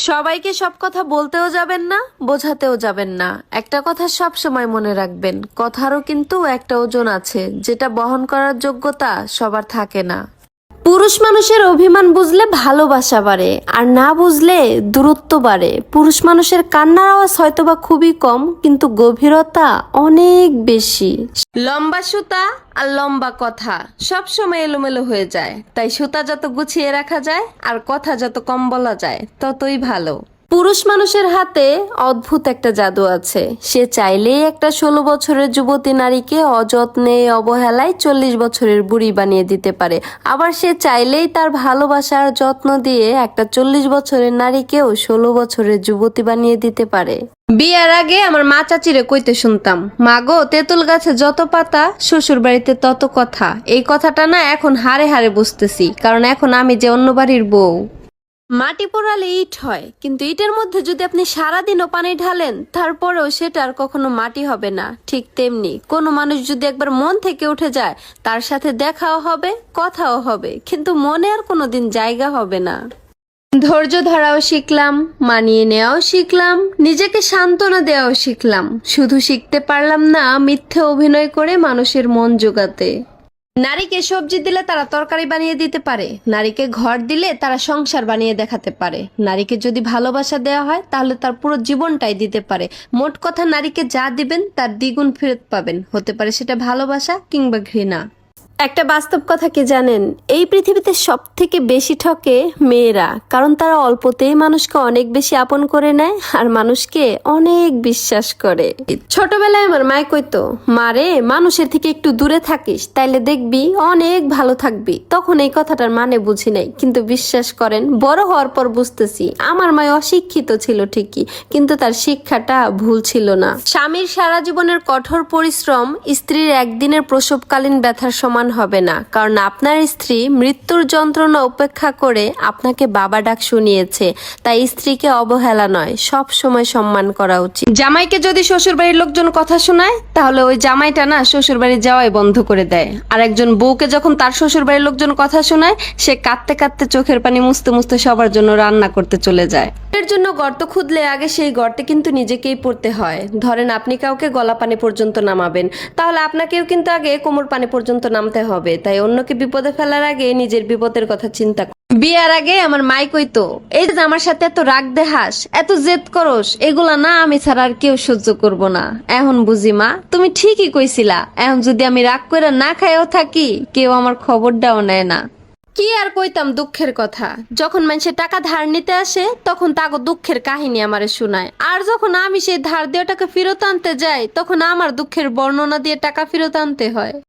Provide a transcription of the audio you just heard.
সবাইকে সব কথা বলতেও যাবেন না, বোঝাতেও যাবেন না। একটা কথা সব সময় মনে রাখবেন, কথারও কিন্তু একটা ওজন আছে, যেটা বহন করার যোগ্যতা সবার থাকে না। পুরুষ মানুষের অভিমান বুঝলে ভালোবাসা বাড়ে, আর না বুঝলে দূরত্ব বাড়ে। পুরুষ মানুষের কান্নার আওয়াজ হয়তোবা খুবই কম, কিন্তু গভীরতা অনেক বেশি। লম্বা সুতা আর লম্বা কথা সব সময় এলোমেলো হয়ে যায়, তাই সুতা যত গুছিয়ে রাখা যায় আর কথা যত কম বলা যায় ততই ভালো। পুরুষ মানুষের হাতে অদ্ভুত একটা জাদু আছে। সে চাইলেই একটা 16 বছরের যুবতী নারীকে অযত্নে অবহেলায় 40 বছরের বুড়ি বানিয়ে দিতে পারে। আবার সে চাইলেই তার ভালোবাসার যত্ন দিয়ে একটা 40 বছরের নারীকেও 16 বছরের যুবতী বানিয়ে দিতে পারে। বিয়ের আগে আমার মা চাচিরে কইতে শুনতাম, মা গো, তেঁতুল গাছে যত পাতা শ্বশুর বাড়িতে তত কথা। এই কথাটা না এখন হাড়ে হাড়ে বুঝতেছি, কারণ এখন আমি যে অন্য বাড়ির বউ। মাটি পোড়ালে ইট হয়, কিন্তু ইটের মধ্যে যদি আপনি সারাদিনও পানি ঢালেন তারপরেও সেটা আর কখনো মাটি হবে না। ঠিক তেমনি কোনো মানুষ যদি একবার মন থেকে উঠে যায়, তার সাথে দেখাও হবে, কথাও হবে, কিন্তু মনে আর কোনোদিন জায়গা হবে না। ধৈর্য ধরাও শিখলাম, মানিয়ে নেওয়াও শিখলাম, নিজেকে সান্ত্বনা দেওয়াও শিখলাম। শুধু শিখতে পারলাম না মিথ্যে অভিনয় করে মানুষের মন জোগাতে। নারীকে সবজি দিলে তারা তরকারি বানিয়ে দিতে পারে, নারীকে ঘর দিলে তারা সংসার বানিয়ে দেখাতে পারে। নারীকে যদি ভালোবাসা দেওয়া হয় তাহলে তার পুরো জীবনটাই দিতে পারে। মোট কথা, নারীকে যা দিবেন তার দ্বিগুণ ফেরত পাবেন, হতে পারে সেটা ভালোবাসা কিংবা ঘৃণা। একটা বাস্তব কথা কি জানেন, এই পৃথিবীতে সব থেকে বেশি ঠকে মেয়েরা, কারণ তারা অল্পতেই মানুষকে অনেক বেশি আপন করে নেয় আর মানুষকে অনেক বিশ্বাস করে। ছোটবেলায় আমার মায় কইতো, মারে, মানুষের থেকে একটু দূরে থাকিস, তাইলে দেখবি অনেক ভালো থাকবি। তখন এই কথাটার মানে বুঝি নাই, কিন্তু বিশ্বাস করেন বড় হওয়ার পর বুঝতেছি আমার মায় অশিক্ষিত ছিল ঠিকই, কিন্তু তার শিক্ষাটা ভুল ছিল না। স্বামীর সারা জীবনের কঠোর পরিশ্রম স্ত্রীর একদিনের প্রসবকালীন ব্যথার সমান হবে না, কারণ আপনার স্ত্রী মৃত্যুর যন্ত্রণা উপেক্ষা করে আপনাকে বাবা ডাক শুনিয়েছে। তাই স্ত্রীকে অবহেলা নয়, সব সময় সম্মান করা উচিত। জামাইকে যদি শ্বশুর বাড়ির লোকজন কথা শোনায়, তাহলে ওই জামাইটা না শ্বশুর বাড়ি যাওয়াই বন্ধ করে দেয়। আর একজন বউকে যখন তার শ্বশুর বাড়ির লোকজন কথা শোনায়, সে কাঁদতে কাঁদতে চোখের পানি মুছতে মুছতে সবার জন্য রান্না করতে চলে যায়। এর জন্য গর্ত খুদলে আগে সেই গর্তে কিন্তু নিজেকেই পড়তে হয়। ধরেন আপনি কাউকে গলা পানি পর্যন্ত নামাবেন, তাহলে আপনাকেও কিন্তু আগে কোমর পানি পর্যন্ত নামতে হবে। তাই অন্যকে বিপদে ফেলার আগে নিজের বিপদের কথা চিন্তা। বিয়ার আগে আমার মাই কইতো, এই যে আমার সাথে এত রাগ দেখাস, এত জেদ করস, এগুলা না আমি ছাড়া আর কেউ সহ্য করব না। এখন বুঝি মা, তুমি ঠিকই কইছিলা। এখন যদি আমি রাগ করে না খাইও থাকি, কেউ আমার খবরটাও নেয় না। কি আর কইতাম দুঃখের কথা, যখন মানুষের টাকা ধার নিতে আসে তখন তাকে দুঃখের কাহিনী আমারে শোনায়, আর যখন আমি সেই ধার দেওয়া টাকা ফেরত আনতে যাই তখন আমার দুঃখের বর্ণনা দিয়ে টাকা ফেরত আনতে হয়।